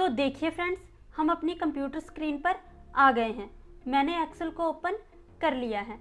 तो देखिए फ्रेंड्स, हम अपनी कंप्यूटर स्क्रीन पर आ गए हैं। मैंने एक्सेल को ओपन कर लिया है।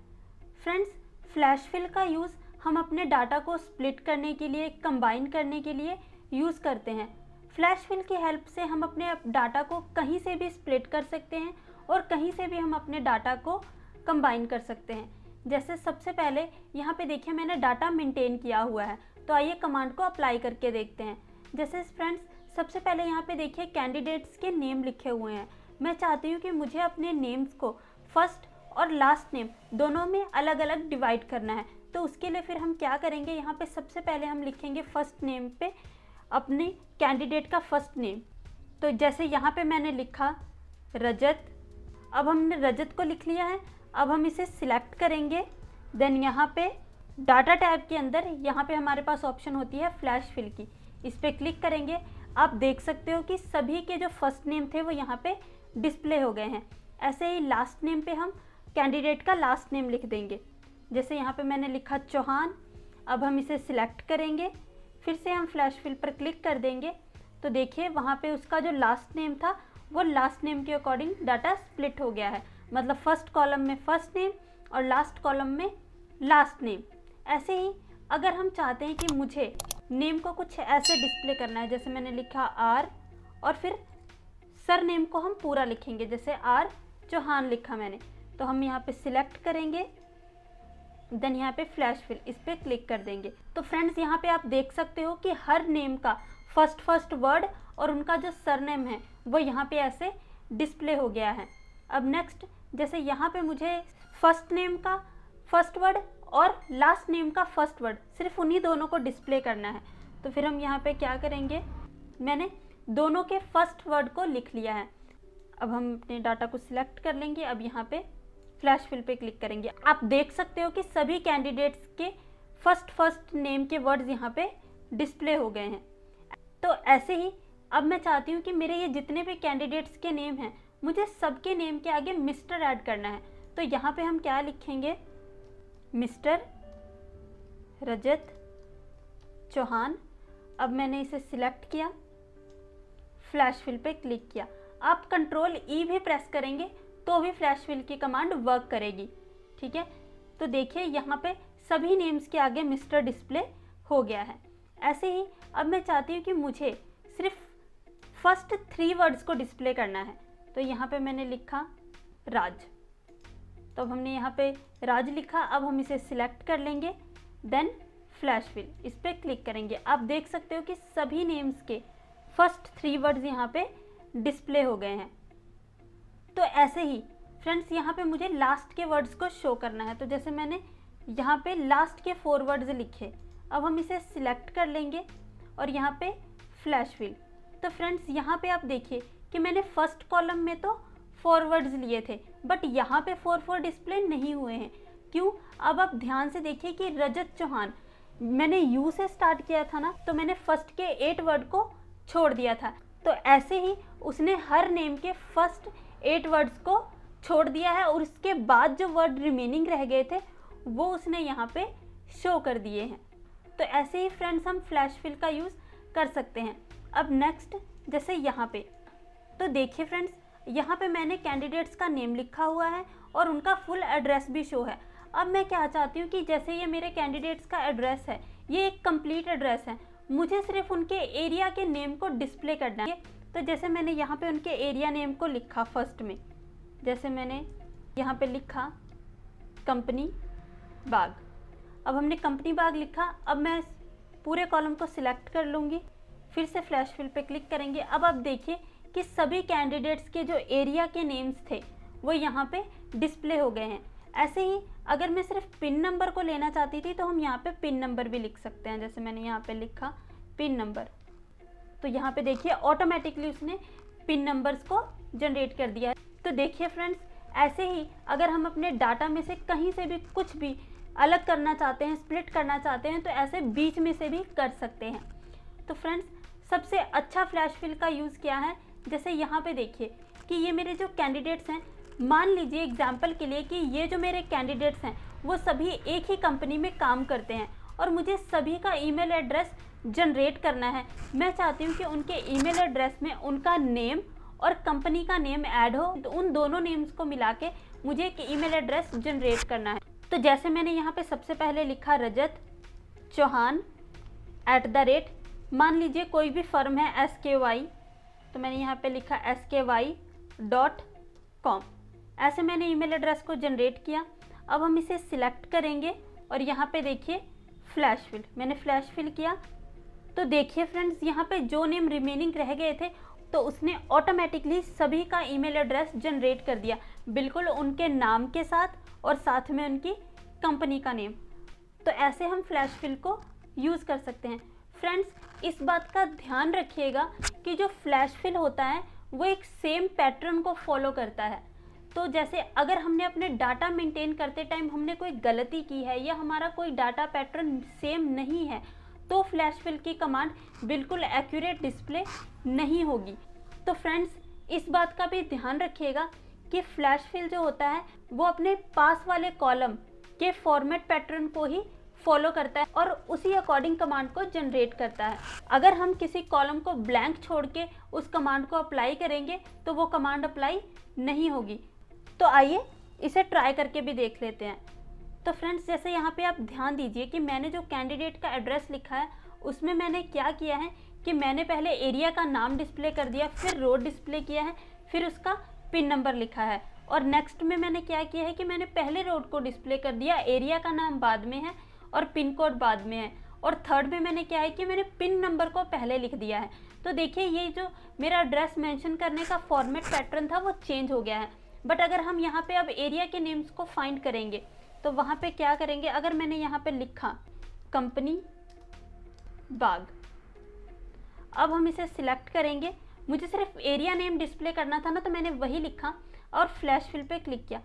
फ्रेंड्स, फ्लैश फिल का यूज़ हम अपने डाटा को स्प्लिट करने के लिए, कंबाइन करने के लिए यूज़ करते हैं। फ्लैश फिल की हेल्प से हम अपने डाटा को कहीं से भी स्प्लिट कर सकते हैं और कहीं से भी हम अपने डाटा को कंबाइन कर सकते हैं। जैसे सबसे पहले यहाँ पे देखिए मैंने डाटा मेंटेन किया हुआ है, तो आइए कमांड को अप्लाई करके देखते हैं। जैसे फ्रेंड्स, सबसे पहले यहाँ पे देखिए कैंडिडेट्स के नेम लिखे हुए हैं। मैं चाहती हूँ कि मुझे अपने नेम्स को फर्स्ट और लास्ट नेम दोनों में अलग अलग डिवाइड करना है। तो उसके लिए फिर हम क्या करेंगे, यहाँ पे सबसे पहले हम लिखेंगे फर्स्ट नेम पे अपने कैंडिडेट का फर्स्ट नेम। तो जैसे यहाँ पे मैंने लिखा रजत, अब हमने रजत को लिख लिया है। अब हम इसे सिलेक्ट करेंगे। देन यहाँ पे डाटा टैब के अंदर यहाँ पे हमारे पास ऑप्शन होती है फ्लैश फिल की, इस पर क्लिक करेंगे। आप देख सकते हो कि सभी के जो फर्स्ट नेम थे वो यहाँ पे डिस्प्ले हो गए हैं। ऐसे ही लास्ट नेम पे हम कैंडिडेट का लास्ट नेम लिख देंगे। जैसे यहाँ पे मैंने लिखा चौहान। अब हम इसे सिलेक्ट करेंगे, फिर से हम फ्लैश फिल पर क्लिक कर देंगे। तो देखिए वहाँ पे उसका जो लास्ट नेम था वो लास्ट नेम के अकॉर्डिंग डाटा स्प्लिट हो गया है। मतलब फर्स्ट कॉलम में फर्स्ट नेम और लास्ट कॉलम में लास्ट नेम। ऐसे ही अगर हम चाहते हैं कि मुझे नेम को कुछ ऐसे डिस्प्ले करना है, जैसे मैंने लिखा आर और फिर सर नेम को हम पूरा लिखेंगे, जैसे आर चौहान लिखा मैंने। तो हम यहाँ पे सिलेक्ट करेंगे, देन यहाँ पे फ्लैश फिल, इस पर क्लिक कर देंगे। तो फ्रेंड्स, यहाँ पे आप देख सकते हो कि हर नेम का फर्स्ट वर्ड और उनका जो सरनेम है वो यहाँ पे ऐसे डिस्प्ले हो गया है। अब नेक्स्ट, जैसे यहाँ पे मुझे फर्स्ट नेम का फर्स्ट वर्ड और लास्ट नेम का फर्स्ट वर्ड, सिर्फ उन्हीं दोनों को डिस्प्ले करना है। तो फिर हम यहाँ पे क्या करेंगे, मैंने दोनों के फर्स्ट वर्ड को लिख लिया है। अब हम अपने डाटा को सिलेक्ट कर लेंगे। अब यहाँ पे फ्लैश फिल पे क्लिक करेंगे। आप देख सकते हो कि सभी कैंडिडेट्स के फर्स्ट नेम के वर्ड्स यहाँ पे डिस्प्ले हो गए हैं। तो ऐसे ही अब मैं चाहती हूँ कि मेरे ये जितने भी कैंडिडेट्स के नेम हैं, मुझे सबके नेम के आगे मिस्टर ऐड करना है। तो यहाँ पे हम क्या लिखेंगे, मिस्टर रजत चौहान। अब मैंने इसे सिलेक्ट किया, फ्लैश फिल पे क्लिक किया। आप कंट्रोल ई भी प्रेस करेंगे तो भी फ्लैश फिल की कमांड वर्क करेगी। ठीक है, तो देखिए यहाँ पे सभी नेम्स के आगे मिस्टर डिस्प्ले हो गया है। ऐसे ही अब मैं चाहती हूँ कि मुझे सिर्फ फर्स्ट 3 वर्ड्स को डिस्प्ले करना है। तो यहाँ पे मैंने लिखा राज। तो अब हमने यहाँ पे राज लिखा। अब हम इसे सिलेक्ट कर लेंगे, देन फ्लैश फिल, इस पर क्लिक करेंगे। आप देख सकते हो कि सभी नेम्स के फर्स्ट 3 वर्ड्स यहाँ पे डिस्प्ले हो गए हैं। तो ऐसे ही फ्रेंड्स, यहाँ पे मुझे लास्ट के वर्ड्स को शो करना है। तो जैसे मैंने यहाँ पे लास्ट के 4 वर्ड्स लिखे। अब हम इसे सिलेक्ट कर लेंगे और यहाँ पे फ्लैश फिल। तो फ्रेंड्स, यहाँ पे आप देखिए कि मैंने फर्स्ट कॉलम में तो 4 वर्ड्स लिए थे, बट यहाँ पे 4 डिस्प्ले नहीं हुए हैं। क्यों? अब आप ध्यान से देखिए कि रजत चौहान मैंने यू से स्टार्ट किया था ना, तो मैंने फर्स्ट के 8 वर्ड को छोड़ दिया था। तो ऐसे ही उसने हर नेम के फर्स्ट 8 वर्ड्स को छोड़ दिया है और उसके बाद जो वर्ड रिमेनिंग रह गए थे वो उसने यहाँ पे शो कर दिए हैं। तो ऐसे ही फ्रेंड्स हम फ्लैश फिल का यूज़ कर सकते हैं। अब नेक्स्ट, जैसे यहाँ पे, तो देखिए फ्रेंड्स, यहाँ पे मैंने कैंडिडेट्स का नेम लिखा हुआ है और उनका फुल एड्रेस भी शो है। अब मैं क्या चाहती हूँ कि जैसे ये मेरे कैंडिडेट्स का एड्रेस है, ये एक कंप्लीट एड्रेस है, मुझे सिर्फ उनके एरिया के नेम को डिस्प्ले करना है। तो जैसे मैंने यहाँ पे उनके एरिया नेम को लिखा फर्स्ट में, जैसे मैंने यहाँ पे लिखा कंपनी बाग। अब हमने कंपनी बाग लिखा। अब मैं पूरे कॉलम को सिलेक्ट कर लूँगी, फिर से फ्लैश फिल पे क्लिक करेंगे। अब आप देखिए कि सभी कैंडिडेट्स के जो एरिया के नेम्स थे वो यहाँ पे डिस्प्ले हो गए हैं। ऐसे ही अगर मैं सिर्फ पिन नंबर को लेना चाहती थी तो हम यहाँ पे पिन नंबर भी लिख सकते हैं। जैसे मैंने यहाँ पे लिखा पिन नंबर, तो यहाँ पे देखिए ऑटोमेटिकली उसने पिन नंबर्स को जनरेट कर दिया है। तो देखिए फ्रेंड्स, ऐसे ही अगर हम अपने डाटा में से कहीं से भी कुछ भी अलग करना चाहते हैं, स्प्लिट करना चाहते हैं, तो ऐसे बीच में से भी कर सकते हैं। तो फ्रेंड्स, सबसे अच्छा फ्लैश फिल का यूज़ क्या है, जैसे यहाँ पे देखिए कि ये मेरे जो कैंडिडेट्स हैं, मान लीजिए एग्जाम्पल के लिए कि ये जो मेरे कैंडिडेट्स हैं वो सभी एक ही कंपनी में काम करते हैं और मुझे सभी का ईमेल एड्रेस जनरेट करना है। मैं चाहती हूँ कि उनके ईमेल एड्रेस में उनका नेम और कंपनी का नेम ऐड हो, तो उन दोनों नेम्स को मिला के मुझे एक ईमेल एड्रेस जनरेट करना है। तो जैसे मैंने यहाँ पे सबसे पहले लिखा रजत चौहान @ मान लीजिए कोई भी फर्म है SKY, तो मैंने यहाँ पे लिखा SKY.com। ऐसे मैंने ईमेल एड्रेस को जनरेट किया। अब हम इसे सिलेक्ट करेंगे और यहाँ पे देखिए फ्लैश फिल, मैंने फ्लैश फिल किया। तो देखिए फ्रेंड्स, यहाँ पे जो नेम रिमेनिंग रह गए थे तो उसने ऑटोमेटिकली सभी का ईमेल एड्रेस जनरेट कर दिया, बिल्कुल उनके नाम के साथ और साथ में उनकी कंपनी का नेम। तो ऐसे हम फ्लैश फिल को यूज़ कर सकते हैं। फ्रेंड्स, इस बात का ध्यान रखिएगा कि जो फ्लैश फिल होता है वो एक सेम पैटर्न को फॉलो करता है। तो जैसे अगर हमने अपने डाटा मेंटेन करते टाइम हमने कोई गलती की है या हमारा कोई डाटा पैटर्न सेम नहीं है, तो फ्लैश फिल की कमांड बिल्कुल एक्यूरेट डिस्प्ले नहीं होगी। तो फ्रेंड्स, इस बात का भी ध्यान रखिएगा कि फ्लैश फिल जो होता है वो अपने पास वाले कॉलम के फॉर्मेट पैटर्न को ही फॉलो करता है और उसी अकॉर्डिंग कमांड को जनरेट करता है। अगर हम किसी कॉलम को ब्लैंक छोड़ के उस कमांड को अप्लाई करेंगे तो वो कमांड अप्लाई नहीं होगी। तो आइए इसे ट्राई करके भी देख लेते हैं। तो फ्रेंड्स, जैसे यहाँ पे आप ध्यान दीजिए कि मैंने जो कैंडिडेट का एड्रेस लिखा है उसमें मैंने क्या किया है कि मैंने पहले एरिया का नाम डिस्प्ले कर दिया, फिर रोड डिस्प्ले किया है, फिर उसका पिन नंबर लिखा है, और नेक्स्ट में मैंने क्या किया है कि मैंने पहले रोड को डिस्प्ले कर दिया, एरिया का नाम बाद में है और पिन कोड बाद में है, और थर्ड में मैंने क्या है कि मैंने पिन नंबर को पहले लिख दिया है। तो देखिए, ये जो मेरा एड्रेस मेंशन करने का फॉर्मेट पैटर्न था वो चेंज हो गया है। बट अगर हम यहाँ पे अब एरिया के नेम्स को फाइंड करेंगे तो वहाँ पे क्या करेंगे, अगर मैंने यहाँ पे लिखा कंपनी बाग, अब हम इसे सिलेक्ट करेंगे। मुझे सिर्फ एरिया नेम डिस्प्ले करना था ना, तो मैंने वही लिखा और फ्लैश फिल पे क्लिक किया।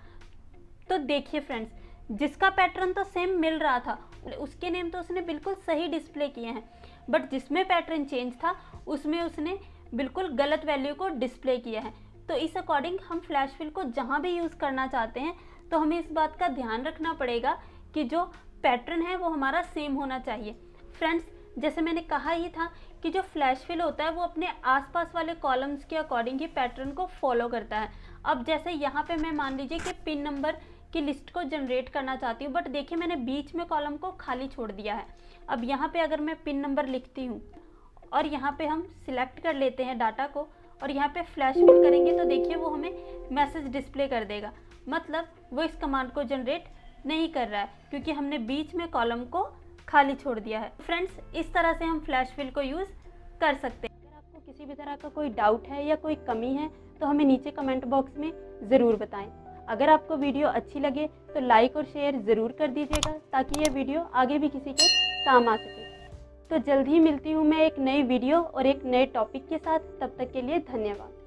तो देखिए फ्रेंड्स, जिसका पैटर्न तो सेम मिल रहा था उसके नेम तो उसने बिल्कुल सही डिस्प्ले किए हैं, बट जिसमें पैटर्न चेंज था उसमें उसने बिल्कुल गलत वैल्यू को डिस्प्ले किया है। तो इस अकॉर्डिंग हम फ्लैश फिल को जहाँ भी यूज़ करना चाहते हैं तो हमें इस बात का ध्यान रखना पड़ेगा कि जो पैटर्न है वो हमारा सेम होना चाहिए। फ्रेंड्स, जैसे मैंने कहा ही था कि जो फ्लैश फिल होता है वो अपने आसपास वाले कॉलम्स के अकॉर्डिंग ही पैटर्न को फॉलो करता है। अब जैसे यहाँ पे मैं मान लीजिए कि पिन नंबर की लिस्ट को जनरेट करना चाहती हूँ, बट देखिए मैंने बीच में कॉलम को खाली छोड़ दिया है। अब यहाँ पे अगर मैं पिन नंबर लिखती हूँ और यहाँ पे हम सिलेक्ट कर लेते हैं डाटा को और यहाँ पे फ्लैश फिल करेंगे, तो देखिए वो हमें मैसेज डिस्प्ले कर देगा, मतलब वो इस कमांड को जनरेट नहीं कर रहा है क्योंकि हमने बीच में कॉलम को खाली छोड़ दिया है। फ्रेंड्स, इस तरह से हम फ्लैश फिल को यूज़ कर सकते हैं। अगर आपको किसी भी तरह का कोई डाउट है या कोई कमी है तो हमें नीचे कमेंट बॉक्स में ज़रूर बताएं। अगर आपको वीडियो अच्छी लगे तो लाइक और शेयर ज़रूर कर दीजिएगा ताकि ये वीडियो आगे भी किसी के काम आ सके। तो जल्द ही मिलती हूँ मैं एक नई वीडियो और एक नए टॉपिक के साथ। तब तक के लिए धन्यवाद।